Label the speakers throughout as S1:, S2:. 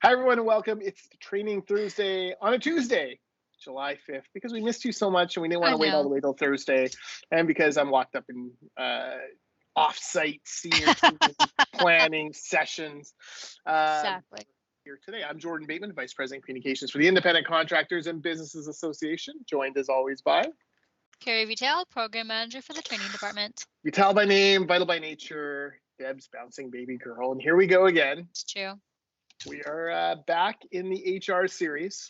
S1: Hi, everyone, and welcome. It's Training Thursday on a Tuesday, July 5th, because we missed you so much and we didn't want
S2: I
S1: to wait all
S2: know.
S1: the way till Thursday. And because I'm locked up in off-site senior team planning sessions
S2: Exactly.
S1: here today. I'm Jordan Bateman, Vice President Communications for the Independent Contractors and Businesses Association, joined as always by
S2: Kerry Vital, Program Manager for the Training Department.
S1: Vital by name, Vital by nature, Deb's bouncing baby girl. And here we go again.
S2: It's true.
S1: We are back in the HR series.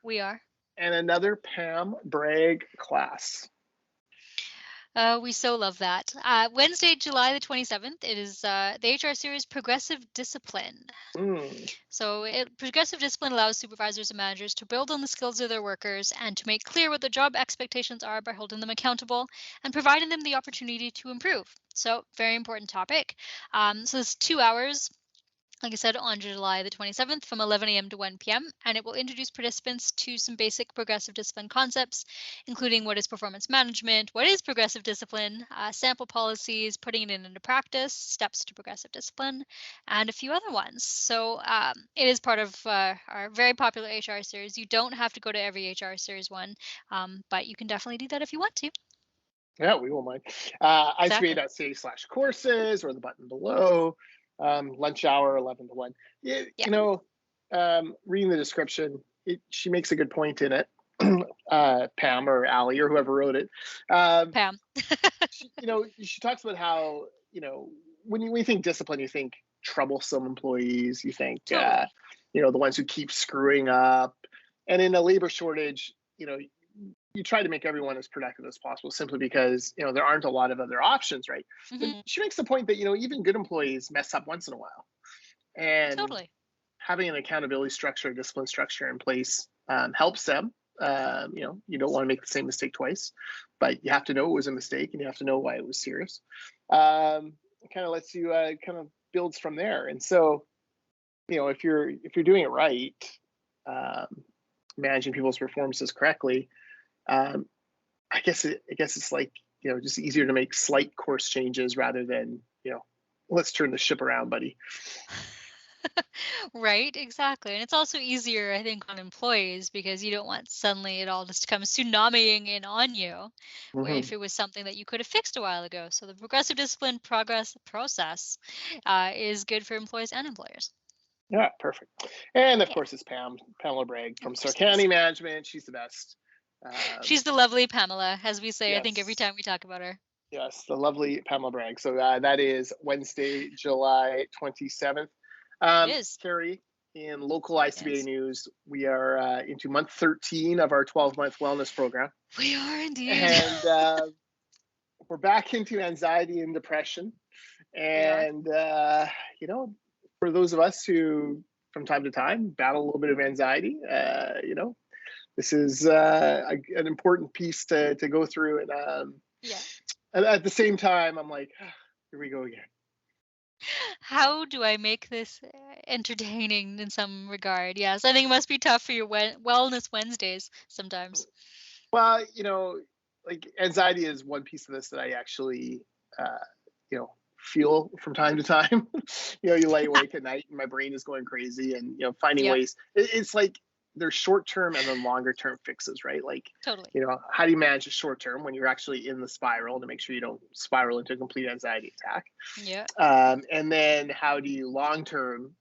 S2: We are.
S1: And another Pam Bragg class.
S2: We so love that. Wednesday, July the 27th, it is the HR series Progressive Discipline. So Progressive Discipline allows supervisors and managers to build on the skills of their workers and to make clear what their job expectations are by holding them accountable and providing them the opportunity to improve. So very important topic. So it's 2 hours. Like I said, on July the 27th from 11 a.m. to 1 p.m. And it will introduce participants to some basic progressive discipline concepts, including what is performance management, what is progressive discipline, sample policies, putting it into practice, steps to progressive discipline, and a few other ones. So it is part of our very popular HR series. You don't have to go to every HR series one, but you can definitely do that if you want to.
S1: Yeah, we won't mind.
S2: Exactly.
S1: icba.ca/courses or the button below. Lunch hour 11 to 1.
S2: Yeah.
S1: Reading the description, she makes a good point in it. Pam or Allie or whoever wrote it.
S2: Pam.
S1: She talks about how, when you think discipline, you think troublesome employees, you think,
S2: Totally.
S1: the ones who keep screwing up. And in a labor shortage, you try to make everyone as productive as possible simply because, there aren't a lot of other options, right? But she makes the point that, even good employees mess up once in a while. And
S2: Totally.
S1: having an accountability structure, discipline structure in place helps them. You don't want to make the same mistake twice, but you have to know it was a mistake and you have to know why it was serious. It kind of lets you kind of builds from there. And so, if you're doing it right, managing people's performances correctly, I guess it's like, just easier to make slight course changes rather than, let's turn the ship around, buddy.
S2: Right, exactly. And it's also easier, I think, on employees because you don't want suddenly it all just to come tsunamiing in on you, where if it was something that you could have fixed a while ago. So the progressive discipline progress process is good for employees and employers.
S1: Yeah, perfect. And of course, it's Pamela Bragg from County Management. She's the best.
S2: She's the lovely Pamela, as we say,
S1: yes.
S2: I think, every time we talk about her.
S1: Yes, the lovely Pamela Bragg. So that is Wednesday, July 27th.
S2: It is.
S1: Kerry, in local icba news, we are into month 13 of our 12-month wellness program.
S2: We are indeed.
S1: And we're back into anxiety and depression. And, for those of us who, from time to time, battle a little bit of anxiety, this is an important piece to go through. And at the same time, I'm like, here we go again.
S2: How do I make this entertaining in some regard? Yes, I think it must be tough for your Wellness Wednesdays sometimes.
S1: Well, like anxiety is one piece of this that I actually, feel from time to time. You lay awake at night and my brain is going crazy and, finding ways. It's like there's short-term and then longer-term fixes, right? Like,
S2: totally.
S1: How do you manage a short-term when you're actually in the spiral to make sure you don't spiral into a complete anxiety attack?
S2: Yeah.
S1: And then how do you long-term,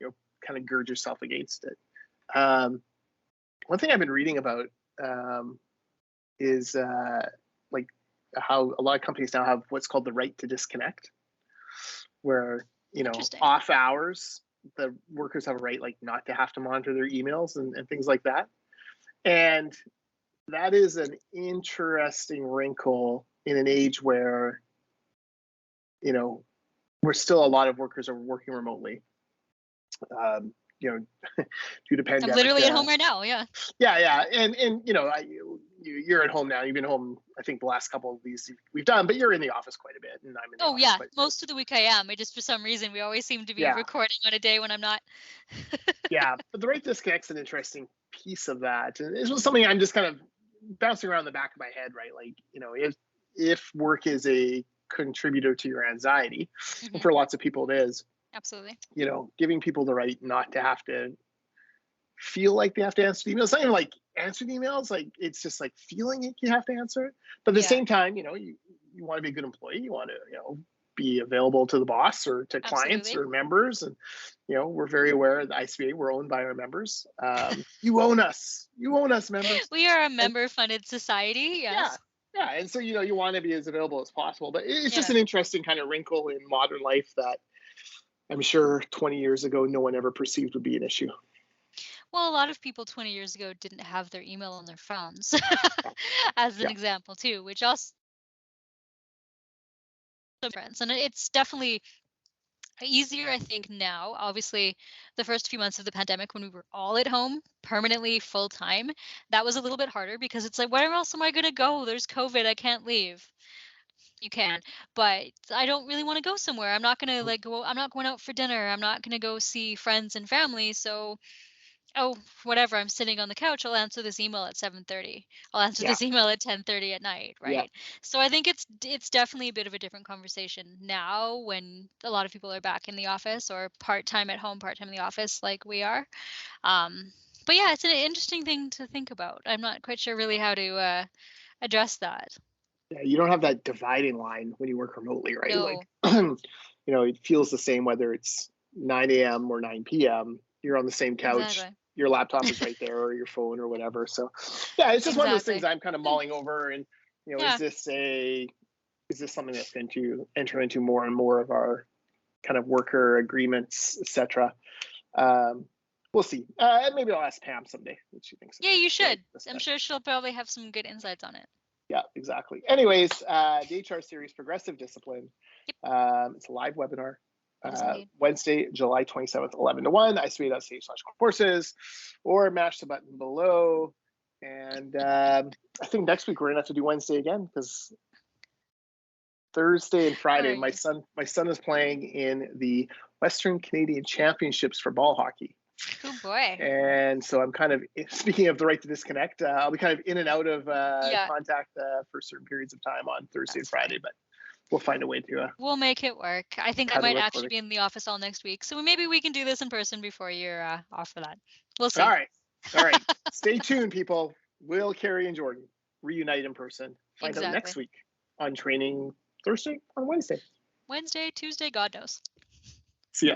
S1: kind of gird yourself against it? One thing I've been reading about is like how a lot of companies now have what's called the right to disconnect, where, off hours, the workers have a right, like, not to have to monitor their emails and things like that. And that is an interesting wrinkle in an age where, where still a lot of workers are working remotely. Due to pandemic.
S2: I'm literally at home right now. Yeah.
S1: Yeah. And you're at home now. You've been home, I think, the last couple of these we've done, but you're in the office quite a bit, and I'm in the office quite a bit.
S2: Most of the week I am. It just, for some reason, we always seem to be recording on a day when I'm not.
S1: Yeah, but the right disconnect's an interesting piece of that, and it was something I'm just kind of bouncing around the back of my head, right? Like, if work is a contributor to your anxiety, and for lots of people it is.
S2: Absolutely.
S1: Giving people the right not to have to feel like they have to answer the emails. It's not even like answering emails, like it's just like feeling like you have to answer it. But at the same time, you know, you want to be a good employee. You want to, you know, be available to the boss or to clients or members. And, you know, we're very aware at the ICBA, we're owned by our members. You own us. You own us, members.
S2: We are a member-funded society. Yes.
S1: Yeah. And so, you know, you want to be as available as possible. But it's just an interesting kind of wrinkle in modern life that I'm sure 20 years ago, no one ever perceived would be an issue.
S2: Well, a lot of people 20 years ago didn't have their email on their phones, as an example too, which also difference. And it's definitely easier, I think, now. Obviously, the first few months of the pandemic when we were all at home permanently full time, that was a little bit harder because it's like, where else am I going to go? There's COVID. I can't leave. You can, but I don't really want to go somewhere. I'm not going to like go. I'm not going out for dinner. I'm not going to go see friends and family. So, oh, whatever, I'm sitting on the couch, I'll answer this email at 7:30. I'll answer this email at 10:30 at night, right? So I think it's definitely a bit of a different conversation now when a lot of people are back in the office or part-time at home, part-time in the office like we are. But yeah, it's an interesting thing to think about. I'm not quite sure really how to address that.
S1: Yeah, you don't have that dividing line when you work remotely, right?
S2: No.
S1: Like, you know, it feels the same whether it's 9 a.m. or 9 p.m. You're on the same couch.
S2: Exactly.
S1: Your laptop is right there, or your phone, or whatever. So, yeah, it's just one of those things I'm kind of mulling over. And, you know, is this something that's going to enter into more and more of our kind of worker agreements, etc.? We'll see. Maybe I'll ask Pam someday what she thinks.
S2: Yeah, you should. I'm sure she'll probably have some good insights on it.
S1: Yeah, exactly. Anyways, the HR series, Progressive Discipline. It's a live webinar. Wednesday, July 27th, 11 to 1, icba.ca/courses, or mash the button below. And I think next week we're gonna have to do Wednesday again because Thursday and Friday, my son is playing in the Western Canadian Championships for ball hockey.
S2: Oh boy.
S1: And so I'm kind of, speaking of the right to disconnect, I'll be kind of in and out of contact for certain periods of time on Thursday and Friday, but we'll find a way to.
S2: We'll make it work. I think I might actually be in the office all next week. So maybe we can do this in person before you're off for that. We'll see.
S1: All right. Stay tuned, people. Will Kerry and Jordan reunite in person? Find out next week on Training Thursday, on Wednesday.
S2: Wednesday, Tuesday, God knows.
S1: See ya.